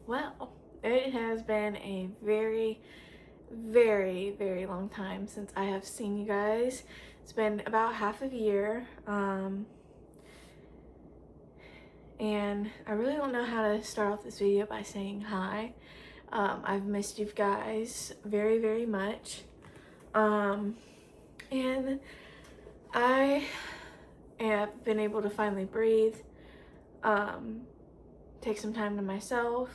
Well, it has been a very, very long time since I have seen you guys. It's been about half a year, and I really don't know how to start off this video by saying hi. I've missed you guys very much, and I have been able to finally breathe, take some time to myself.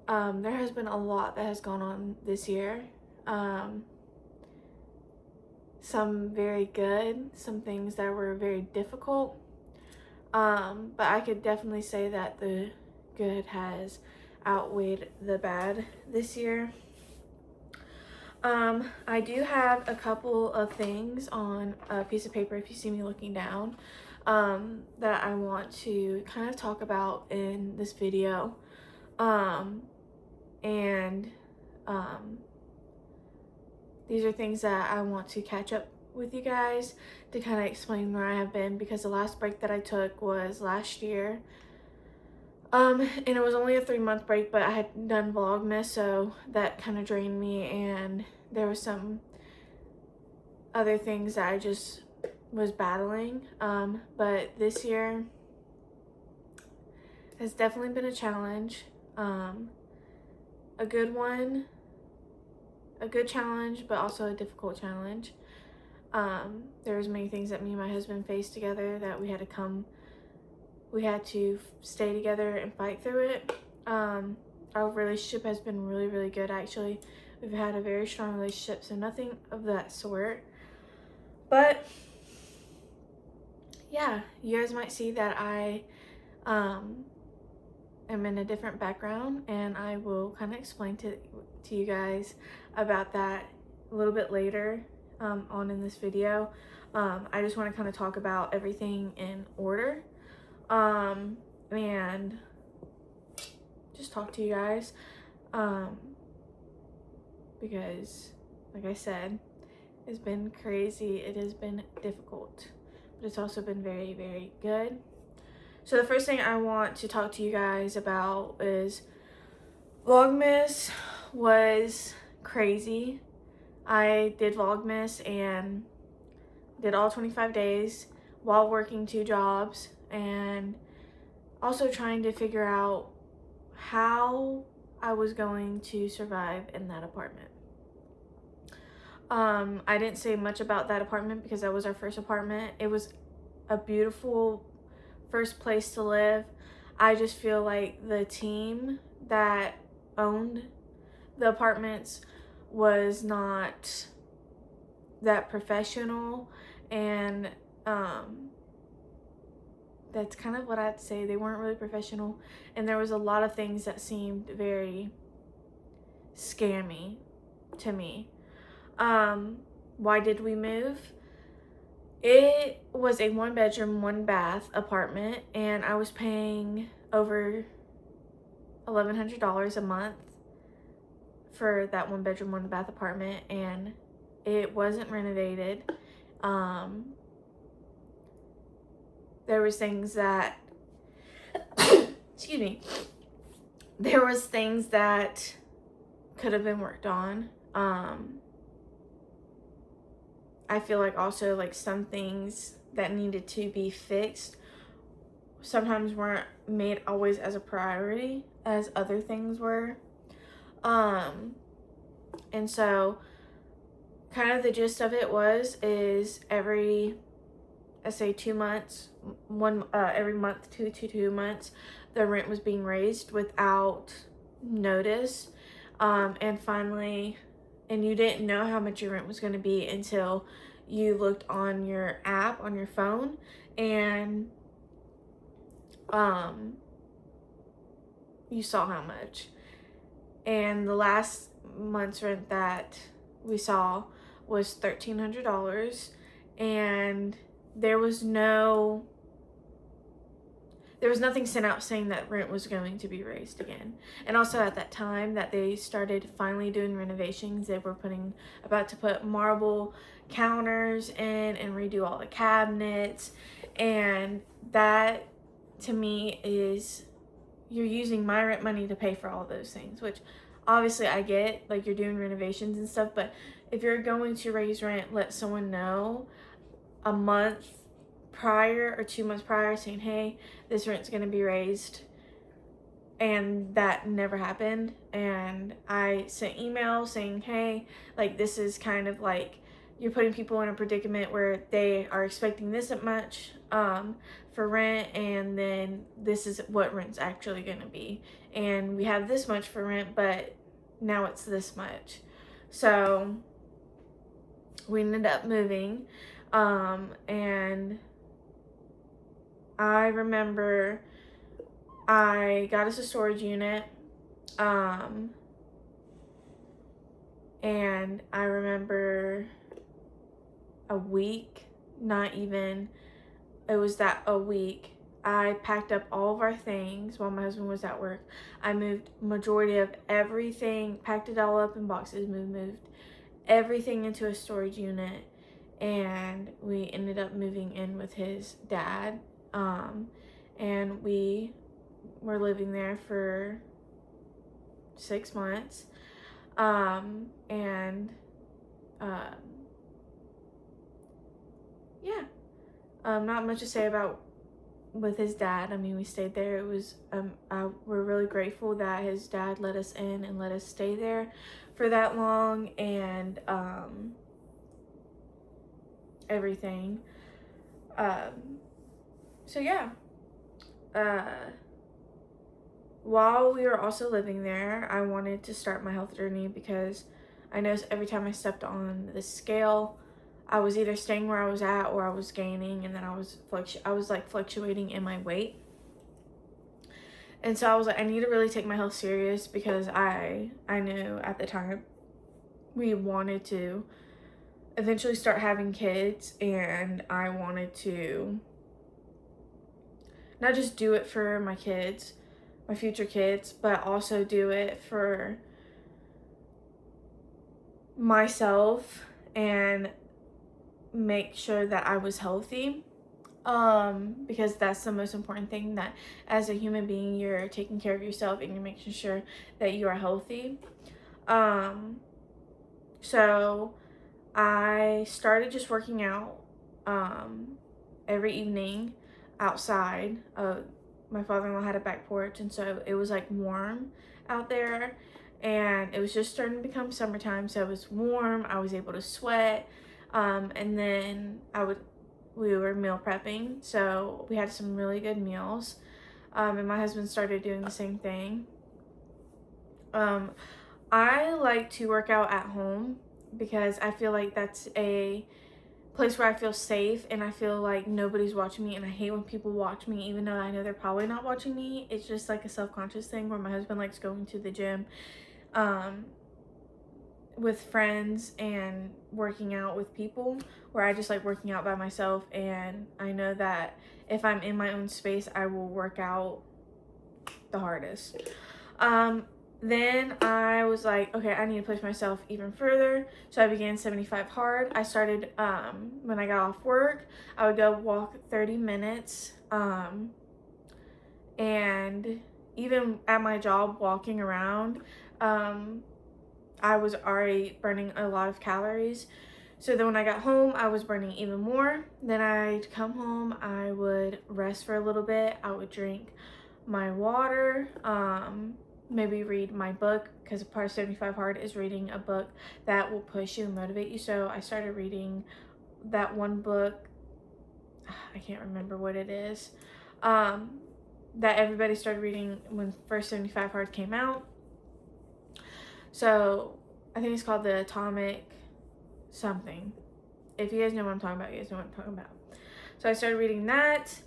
There has been a lot that has gone on this year. Some very good, some things that were very difficult. But I could definitely say that the good has outweighed the bad this year. I do have a couple of things on a piece of paper, if you see me looking down, that I want to kind of talk about in this video. These are things that I want to catch up with you guys to kind of explain where I have been, because the last break that I took was last year. And it was only a 3-month break, but I had done Vlogmas, so that kind of drained me, and there was some other things that I just was battling. But this year has definitely been a challenge. A good one, a good challenge, but also a difficult challenge. There was many things that me and my husband faced together that we had to stay together and fight through it. Our relationship has been really good, actually. We've had a very strong relationship, so nothing of that sort. But yeah, you guys might see that I am in a different background, and I will kind of explain to you guys about that a little bit later on in this video. I just want to kind of talk about everything in order, and just talk to you guys, because like I said, it's been crazy. It has been difficult, but it's also been very good. So the first thing I want to talk to you guys about is Vlogmas was crazy. I did Vlogmas and did all 25 days while working 2 jobs, and also trying to figure out how I was going to survive in that apartment. I didn't say much about that apartment because that was our first apartment. It was a beautiful first place to live. I just feel like the team that owned the apartments was not that professional, and that's kind of what I'd say. They weren't really professional, and there was a lot of things that seemed very scammy to me. Why did we move? It was a 1-bedroom, 1-bath apartment, and I was paying over $1,100 a month for that 1-bedroom, 1-bath apartment, and it wasn't renovated. There was things that excuse me, there was things that could have been worked on. I feel like also like some things that needed to be fixed sometimes weren't made always as a priority as other things were. And so kind of the gist of it is every, I say 2 months, every month, 2 to 2 months, the rent was being raised without notice. And finally, and you didn't know how much your rent was going to be until you looked on your app on your phone, and you saw how much. And the last month's rent that we saw was $1,300, and there was nothing sent out saying that rent was going to be raised again. And also at that time that they started finally doing renovations, they were about to put marble counters in and redo all the cabinets, and that to me is you're using my rent money to pay for all those things, which obviously I get, like you're doing renovations and stuff, but if you're going to raise rent, let someone know a month prior or 2 months prior saying, hey, this rent's going to be raised. And that never happened. And I sent emails saying, hey, like this is kind of like you're putting people in a predicament where they are expecting this much for rent, and then this is what rent's actually going to be, and we have this much for rent, but now it's this much. So we ended up moving, and I remember I got us a storage unit, and I remember a week, not even, it was that a week, I packed up all of our things while my husband was at work. I moved majority of everything, packed it all up in boxes, moved everything into a storage unit, and we ended up moving in with his dad, and we were living there for 6 months, yeah, not much to say about with his dad. I mean, we stayed there. It was we're really grateful that his dad let us in and let us stay there for that long, and everything. So yeah, while we were also living there, I wanted to start my health journey because I noticed every time I stepped on the scale, I was either staying where I was at or I was gaining, and then I was like fluctuating in my weight. And so I was like, I need to really take my health serious, because I knew at the time we wanted to eventually start having kids, and I wanted to not just do it for my kids, my future kids, but also do it for myself and make sure that I was healthy, because that's the most important thing, that as a human being you're taking care of yourself and you're making sure that you are healthy. So I started just working out every evening outside. My father-in-law had a back porch, and so it was like warm out there, and it was just starting to become summertime, so it was warm. I was able to sweat, and then we were meal prepping, so we had some really good meals, and my husband started doing the same thing. I like to work out at home because I feel like that's a place where I feel safe and I feel like nobody's watching me, and I hate when people watch me even though I know they're probably not watching me. It's just like a self-conscious thing where my husband likes going to the gym with friends and working out with people, where I just like working out by myself, and I know that if I'm in my own space I will work out the hardest. Then I was like, okay, I need to push myself even further, so I began 75 hard. I started when I got off work, I would go walk 30 minutes, and even at my job walking around, I was already burning a lot of calories. So then when I got home, I was burning even more. Then I'd come home, I would rest for a little bit, I would drink my water, maybe read my book, because part of 75 hard is reading a book that will push you and motivate you. So I started reading that one book, I can't remember what it is, that everybody started reading when first 75 hard came out. So I think it's called the Atomic something. If you guys know what I'm talking about, you guys know what I'm talking about. So I started reading that.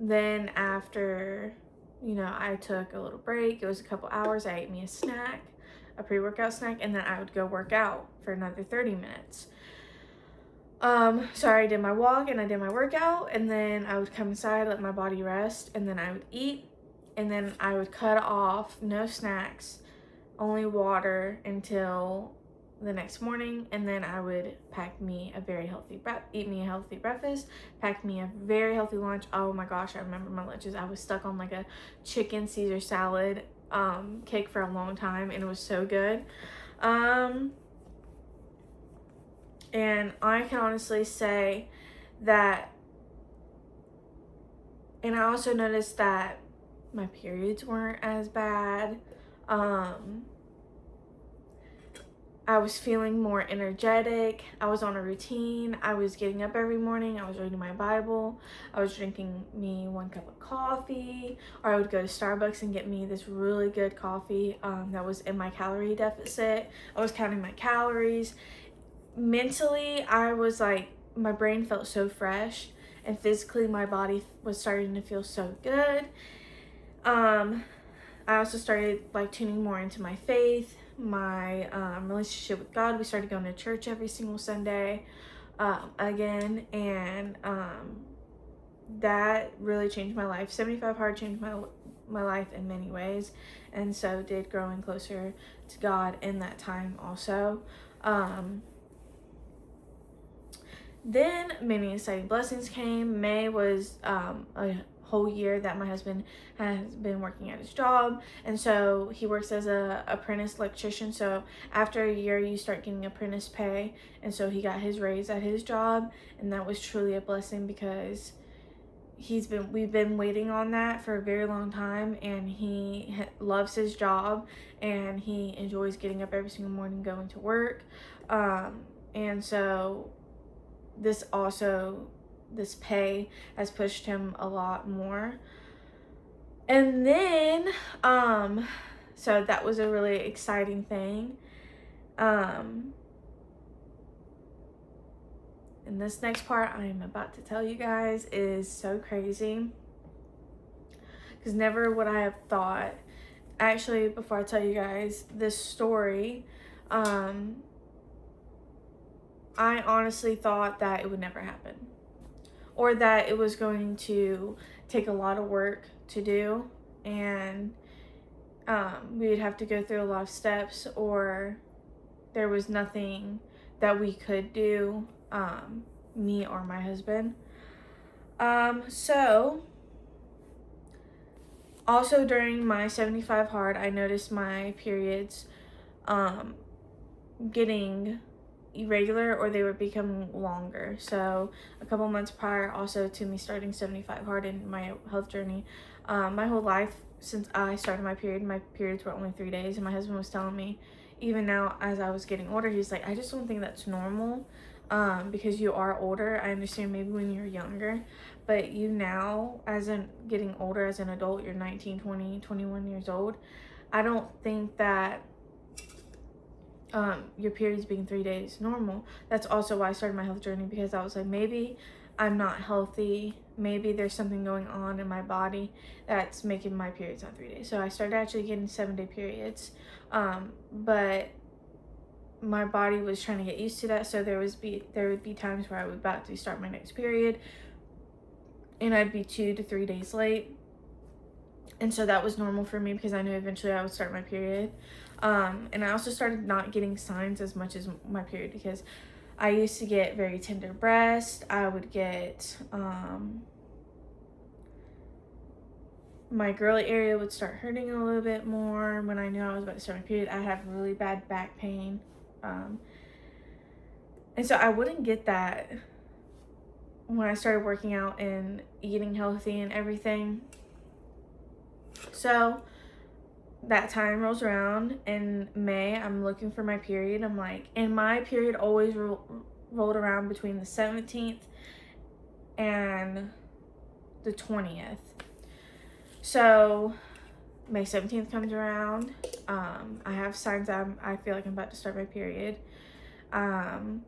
Then after, I took a little break. It was a couple hours. I ate me a snack, a pre-workout snack, and then I would go work out for another 30 minutes. So I did my walk and I did my workout, and then I would come inside, let my body rest, and then I would eat, and then I would cut off no snacks, only water until the next morning, and then I would eat me a healthy breakfast, pack me a very healthy lunch. Oh my gosh, I remember my lunches. I was stuck on like a chicken Caesar salad cake for a long time, and it was so good. And I can honestly say that, and I also noticed that my periods weren't as bad. I was feeling more energetic. I was on a routine. I was getting up every morning. I was reading my Bible. I was drinking me 1 cup of coffee, or I would go to Starbucks and get me this really good coffee that was in my calorie deficit. I was counting my calories. Mentally, I was like, my brain felt so fresh, and physically my body was starting to feel so good. I also started like tuning more into my faith, my relationship with God. We started going to church every single Sunday again, and that really changed my life. 75 Hard changed my life in many ways, and so did growing closer to God in that time also. Then many exciting blessings came. May was a whole year that my husband has been working at his job, and so he works as a apprentice electrician. So after a year you start getting apprentice pay, and so he got his raise at his job, and that was truly a blessing because we've been waiting on that for a very long time, and he loves his job, and he enjoys getting up every single morning going to work, and so this pay has pushed him a lot more. And then so that was a really exciting thing. And this next part I am about to tell you guys is so crazy, because never would I have thought, actually, before I tell you guys this story, I honestly thought that it would never happen, or that it was going to take a lot of work to do, and we would have to go through a lot of steps, or there was nothing that we could do, me or my husband. So also during my 75 Hard, I noticed my periods getting irregular, or they were becoming longer. So a couple months prior also to me starting 75 Hard in my health journey, my whole life since I started my periods were only 3 days, and my husband was telling me, even now as I was getting older, he's like, I just don't think that's normal, because you are older. I understand maybe when you're younger, but you now, getting older as an adult, you're 19, 20, 21 years old, I don't think that your periods being 3 days normal. That's also why I started my health journey, because I was like, maybe I'm not healthy, maybe there's something going on in my body that's making my periods not 3 days. So I started actually getting 7-day periods, but my body was trying to get used to that. So there would be times where I would about to start my next period, and I'd be 2 to 3 days late, and so that was normal for me, because I knew eventually I would start my period. And I also started not getting signs as much as my period, because I used to get very tender breast. I would get my girly area would start hurting a little bit more when I knew I was about to start my period. I have really bad back pain, and so I wouldn't get that when I started working out and eating healthy and everything. So that time rolls around in May. I'm looking for my period. I'm like, and my period always rolled around between the 17th and the 20th. So May 17th comes around. I have signs that I feel like I'm about to start my period. And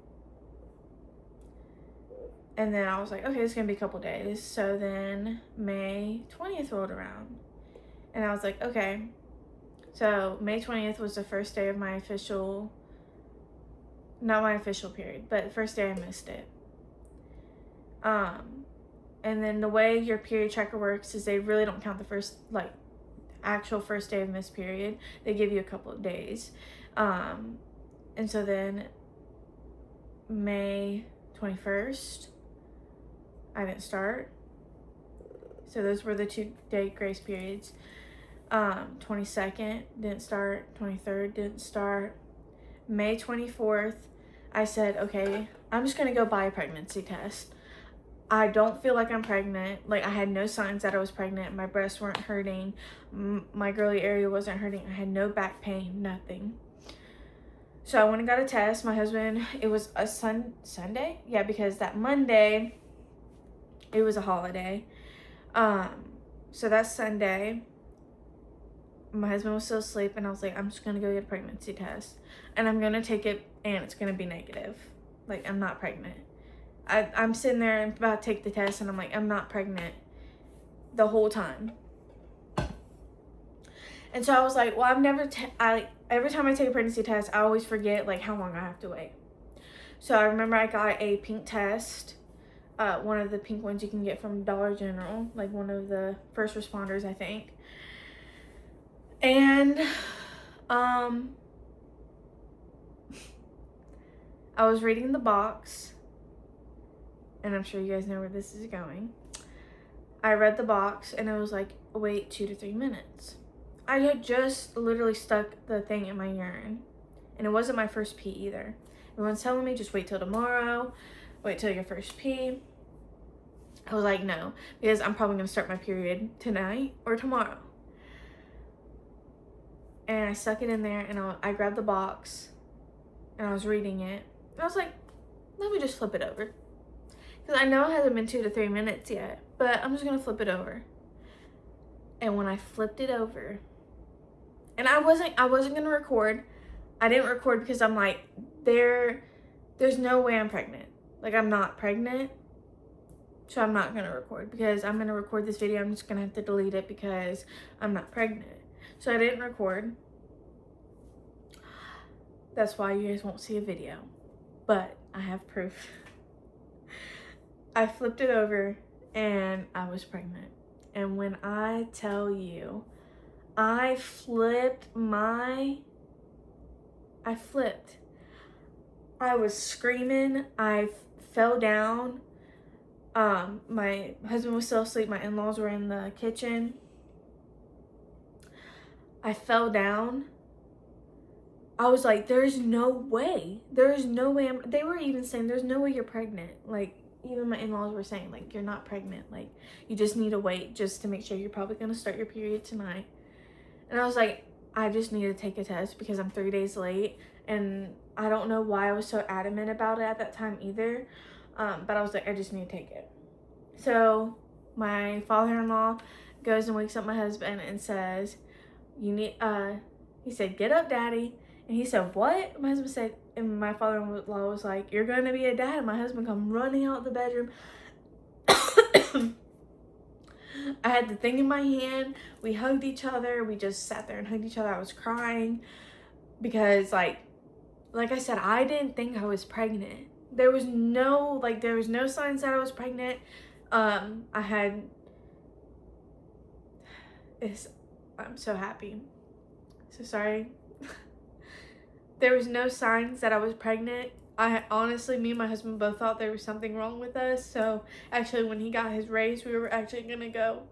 then I was like, okay, it's gonna be a couple days. So then May 20th rolled around, and I was like, okay. So May 20th was the first day of my not my official period, but the first day I missed it. And then the way your period tracker works is they really don't count the first, actual first day of missed period. They give you a couple of days. And so then May 21st, I didn't start. So those were the 2-day grace periods. 22nd didn't start. 23rd didn't start. May 24th, I said, okay, I'm just gonna go buy a pregnancy test. I don't feel like I'm pregnant. Like, I had no signs that I was pregnant. My breasts weren't hurting. My girly area wasn't hurting. I had no back pain, nothing. So I went and got a test. My husband, it was a Sunday? Yeah, because that Monday, it was a holiday. So that Sunday, my husband was still asleep, and I was like, I'm just gonna go get a pregnancy test. And I'm gonna take it, and it's gonna be negative. Like, I'm not pregnant. I'm sitting there and about to take the test, and I'm like, I'm not pregnant the whole time. And so I was like, well, every time I take a pregnancy test, I always forget, like, how long I have to wait. So I remember I got a pink test, one of the pink ones you can get from Dollar General, like one of the first responders, I think. And I was reading the box, and I'm sure you guys know where this is going. I read the box, and it was like, wait 2 to 3 minutes. I had just literally stuck the thing in my urine, and it wasn't my first pee either. Everyone's telling me, just wait till tomorrow, wait till your first pee. I was like, no, because I'm probably gonna start my period tonight or tomorrow. And I stuck it in there, and I grabbed the box, and I was reading it, and I was like, let me just flip it over. Because I know it hasn't been 2 to 3 minutes yet, but I'm just gonna flip it over. And when I flipped it over, and I wasn't gonna record. I didn't record because I'm like, there's no way I'm pregnant. Like, I'm not pregnant. So I'm not gonna record, because I'm gonna record this video. I'm just gonna have to delete it because I'm not pregnant. So I didn't record. That's why you guys won't see a video. But I have proof. I flipped it over, and I was pregnant. And when I tell you, I flipped. I was screaming. I fell down. My husband was still asleep. My in-laws were in the kitchen. I fell down. I was like, there's no way. There's no way. They were even saying, there's no way you're pregnant. Like, even my in-laws were saying, like, you're not pregnant. Like, you just need to wait just to make sure you're probably going to start your period tonight. And I was like, I just need to take a test because I'm 3 days late. And I don't know why I was so adamant about it at that time either. But I was like, I just need to take it. So my father-in-law goes and wakes up my husband and says, he said, get up, daddy. And he said, what? My husband said, and my father-in-law was like, you're going to be a dad. And my husband come running out the bedroom. I had the thing in my hand. We hugged each other. We just sat there and hugged each other. I was crying because, like I said, I didn't think I was pregnant. There was no signs that I was pregnant. I'm so happy. So sorry. There was no signs that I was pregnant. Honestly, me and my husband both thought there was something wrong with us. So actually, when he got his raise, we were actually gonna go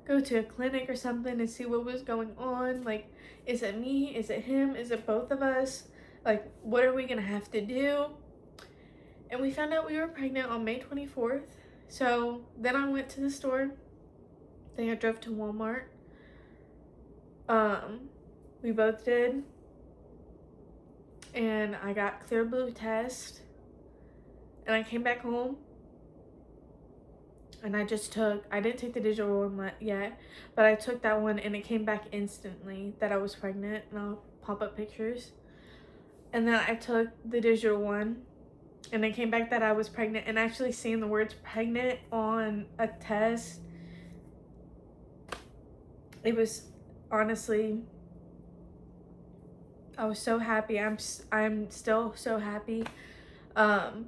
to a clinic or something and see what was going on. Like, is it me? Is it him? Is it both of us? Like, what are we gonna have to do? And we found out we were pregnant on May 24th. So then I went to the store. Then I drove to Walmart. We both did. And I got clear blue test. And I came back home. And I didn't take the digital one yet. But I took that one, and it came back instantly that I was pregnant. And I'll pop up pictures. And then I took the digital one, and it came back that I was pregnant. And actually seeing the words pregnant on a test, it was honestly, I was so happy. I'm still so happy. And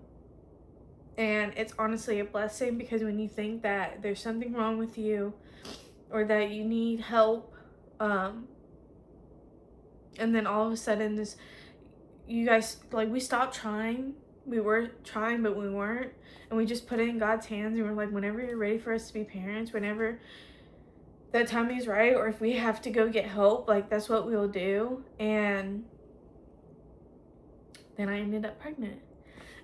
it's honestly a blessing, because when you think that there's something wrong with you or that you need help, And then all of a sudden this, you guys, like, we stopped trying. We were trying, but we weren't. And we just put it in God's hands, and we're like, whenever you're ready for us to be parents, whenever that timing is right, or if we have to go get help, like, that's what we'll do. And then I ended up pregnant.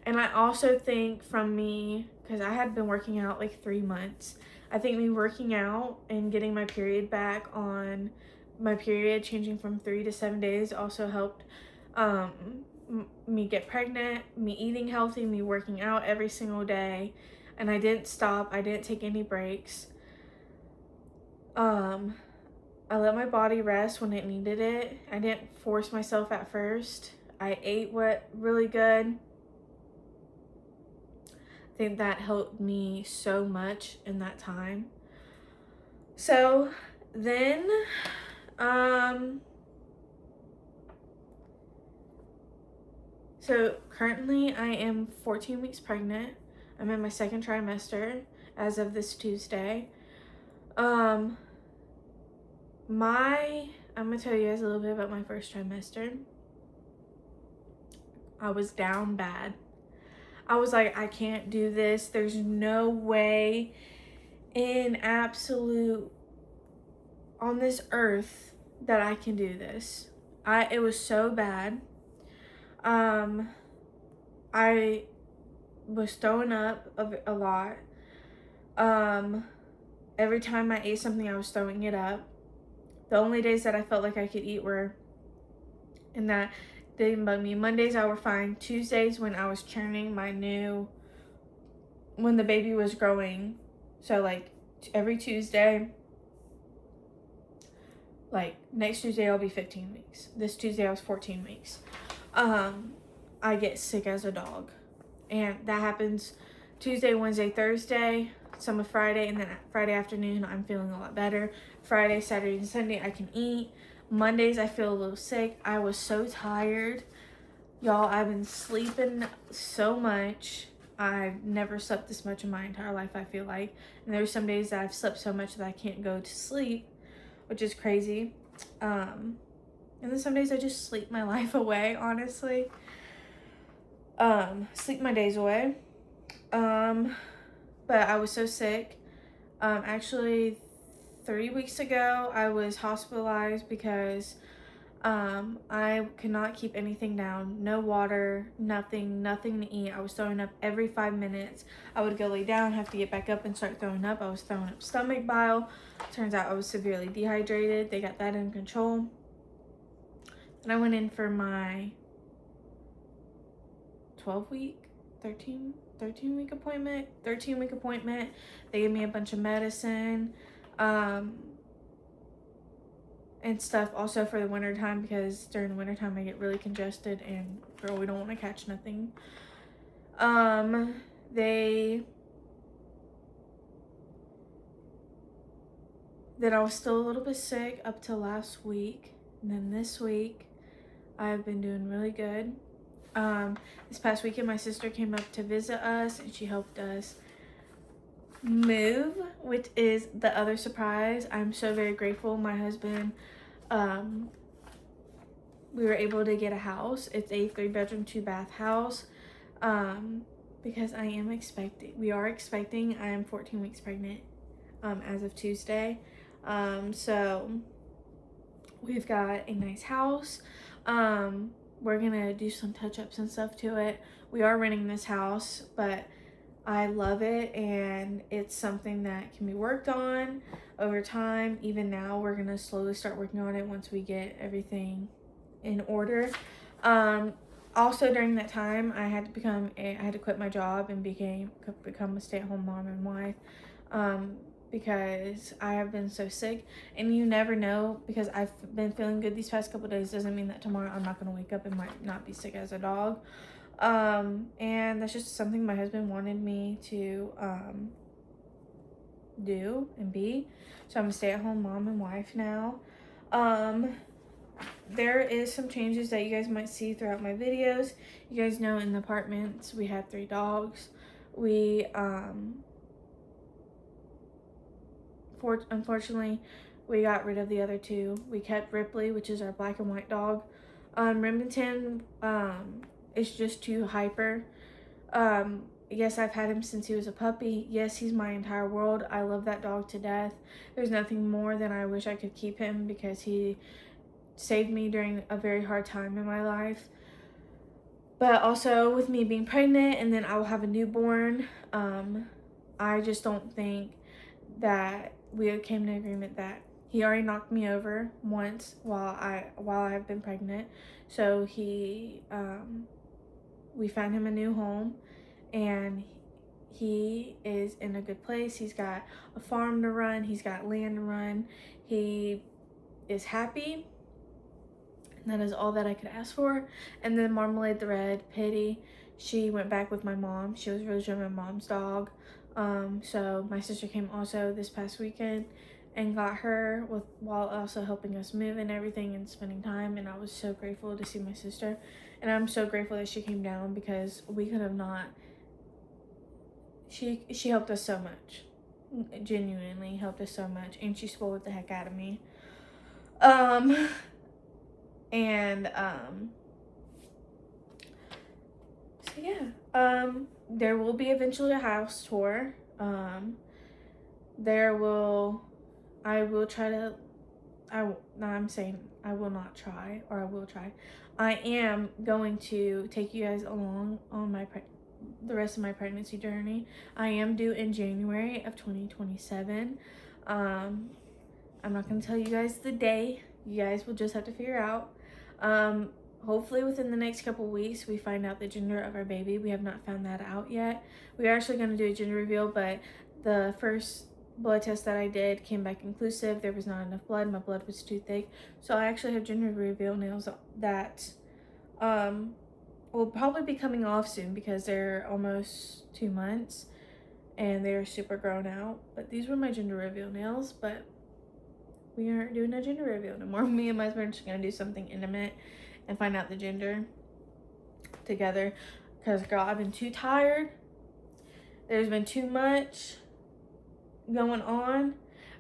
And I also think from me, because I had been working out like 3 months, I think me working out and getting my period back on my period, changing from 3 to 7 days, also helped me get pregnant, me eating healthy, me working out every single day. And I didn't stop. I didn't take any breaks. I let my body rest when it needed it. I didn't force myself at first. I ate what really good. I think that helped me so much in that time. So then, so currently I am 14 weeks pregnant. I'm in my second trimester as of this Tuesday. I'm gonna tell you guys a little bit about my first trimester. I was down bad. I was like, I can't do this. There's no way in absolute on this earth that I can do this. It was so bad. I was throwing up a lot. Every time I ate something, I was throwing it up. The only days that I felt like I could eat were, and that didn't bug me, Mondays I were fine. Tuesdays when I was churning when the baby was growing. So like every Tuesday, like next Tuesday I'll be 15 weeks. This Tuesday I was 14 weeks. I get sick as a dog. And that happens Tuesday, Wednesday, Thursday, some of Friday, and then Friday afternoon I'm feeling a lot better. Friday, Saturday, and Sunday I can eat. Mondays I feel a little sick. I was so tired. Y'all, I've been sleeping so much. I've never slept this much in my entire life, I feel like. And there's some days that I've slept so much that I can't go to sleep, which is crazy. And then some days I just sleep my life away, honestly. Sleep my days away. But I was so sick. Actually 3 weeks ago I was hospitalized because I could not keep anything down. No water, nothing to eat. I was throwing up every 5 minutes. I would go lay down, have to get back up and start throwing up. I was throwing up stomach bile. Turns out I was severely dehydrated. They got that in control. And I went in for my 13 week appointment. They gave me a bunch of medicine and stuff also for the winter time, because during the winter time I get really congested and girl, we don't want to catch nothing. That I was still a little bit sick up till last week, and then this week I've been doing really good. This past weekend my sister came up to visit us and she helped us move, which is the other surprise. I'm so very grateful. My husband, we were able to get a house. It's a 3-bedroom 2-bath house, because we are expecting. I am 14 weeks pregnant as of Tuesday. So we've got a nice house. We're gonna do some touch-ups and stuff to it. We are renting this house, but I love it, and it's something that can be worked on over time. Even now, we're gonna slowly start working on it once we get everything in order. Also during that time, I had to quit my job and become a stay-at-home mom and wife, because I have been so sick. And you never know, because I've been feeling good these past couple days doesn't mean that tomorrow I'm not gonna wake up and might not be sick as a dog. And that's just something my husband wanted me to do and be. So I'm a stay-at-home mom and wife now. There is some changes that you guys might see throughout my videos. You guys know in the apartments we had 3 dogs. We unfortunately we got rid of the other two. We kept Ripley, which is our black and white dog. Remington is just too hyper. Yes, I've had him since he was a puppy. Yes, he's my entire world. I love that dog to death. There's nothing more than I wish I could keep him, because he saved me during a very hard time in my life. But also with me being pregnant, and then I will have a newborn, I just don't think that we came to an agreement that he already knocked me over once while I've been pregnant. So we found him a new home, and he is in a good place. He's got a farm to run. He's got land to run. He is happy. And that is all that I could ask for. And then Marmalade the Red, Pity, she went back with my mom. She was really my mom's dog. So my sister came also this past weekend and got her, while also helping us move and everything and spending time. And I was so grateful to see my sister. And I'm so grateful that she came down, because we could have not. She helped us so much. Genuinely helped us so much. And she spoiled the heck out of me. So yeah, there will be eventually a house tour. I will try to, I'm saying I will not try, or I will try. I am going to take you guys along on the rest of my pregnancy journey. I am due in January of 2027. I'm not going to tell you guys the day. You guys will just have to figure out. Hopefully within the next couple weeks we find out the gender of our baby. We have not found that out yet. We are actually going to do a gender reveal, but the first blood test that I did came back inclusive. There was not enough blood. My blood was too thick. So I actually have gender reveal nails that will probably be coming off soon, because they're almost 2 months and they're super grown out. But these were my gender reveal nails, but we aren't doing a gender reveal anymore. Me and my husband are just going to do something intimate and find out the gender together, because girl, I've been too tired. There's been too much going on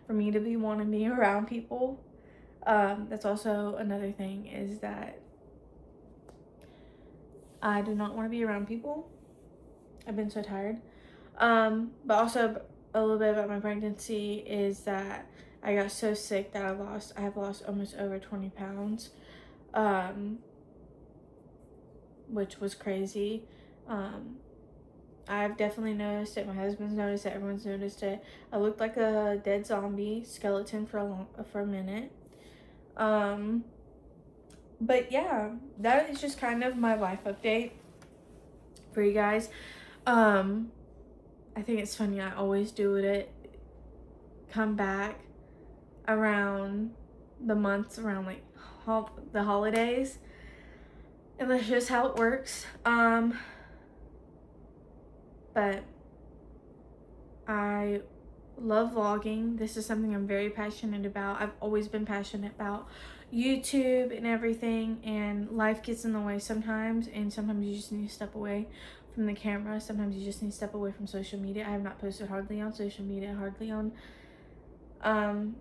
for me to be wanting to be around people. That's also another thing, is that I do not want to be around people. I've been so tired. But also a little bit about my pregnancy is that I got so sick that I have lost almost over 20 pounds, which was crazy. I've definitely noticed it. My husband's noticed it. Everyone's noticed it. I looked like a dead zombie skeleton for a minute. But yeah, that is just kind of my life update for you guys. I think it's funny. I always do it. Come back around the months around like the holidays, and that's just how it works. But I love vlogging. This is something I'm very passionate about. I've always been passionate about YouTube and everything, and life gets in the way sometimes, and sometimes you just need to step away from the camera. Sometimes you just need to step away from social media. I have not posted hardly on social media, hardly on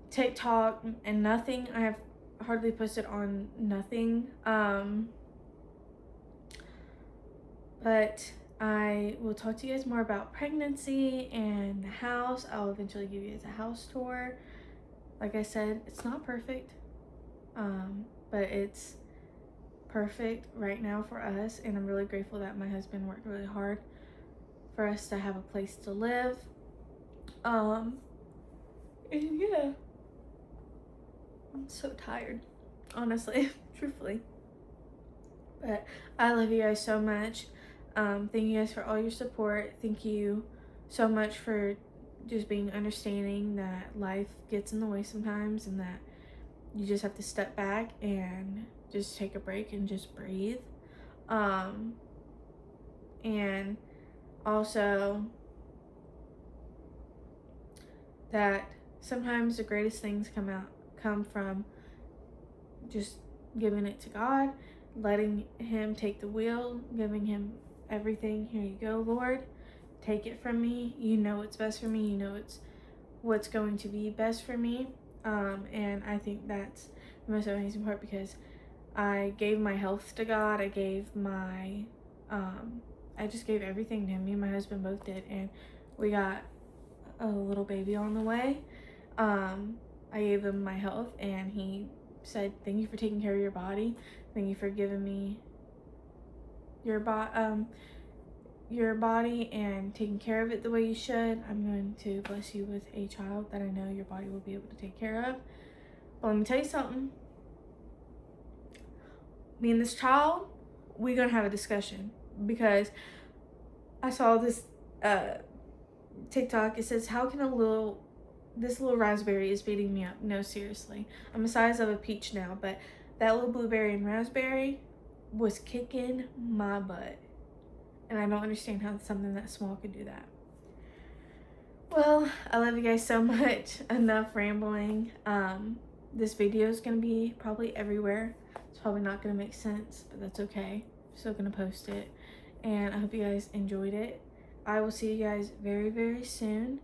TikTok, and nothing. I have hardly posted on nothing. But I will talk to you guys more about pregnancy and the house. I'll eventually give you guys a house tour. Like I said, it's not perfect, but it's perfect right now for us, and I'm really grateful that my husband worked really hard for us to have a place to live. And yeah, I'm so tired, honestly, truthfully, but I love you guys so much. Thank you guys for all your support. Thank you so much for just being understanding that life gets in the way sometimes, and that you just have to step back and just take a break and just breathe. And also that sometimes the greatest things come from just giving it to God, letting him take the wheel, giving him everything. Here you go, Lord, take it from me. You know what's best for me. You know what's going to be best for me. And I think that's the most amazing part, because I gave my health to God. I gave my, I just gave everything to him. Me and my husband both did, and we got a little baby on the way. I gave him my health, and he said, thank you for taking care of your body. Thank you for giving me your body and taking care of it the way you should. I'm going to bless you with a child that I know your body will be able to take care of. But let me tell you something. Me and this child, we're gonna have a discussion, because I saw this TikTok. It says, how can this little raspberry is beating me up. No, seriously. I'm the size of a peach now, but that little blueberry and raspberry was kicking my butt. And I don't understand how something that small could do that. Well, I love you guys so much. Enough rambling. This video is going to be probably everywhere. It's probably not going to make sense, but that's okay. I'm still going to post it. And I hope you guys enjoyed it. I will see you guys very, very soon.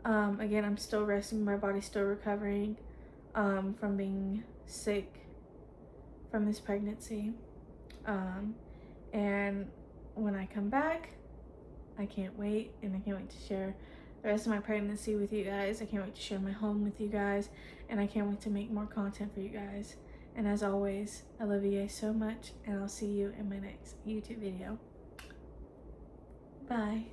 Again, I'm still resting. My body's still recovering from being sick from this pregnancy. And when I come back, I can't wait, and I can't wait to share the rest of my pregnancy with you guys. I can't wait to share my home with you guys, and I can't wait to make more content for you guys. And as always, I love you guys so much, and I'll see you in my next YouTube video. Bye.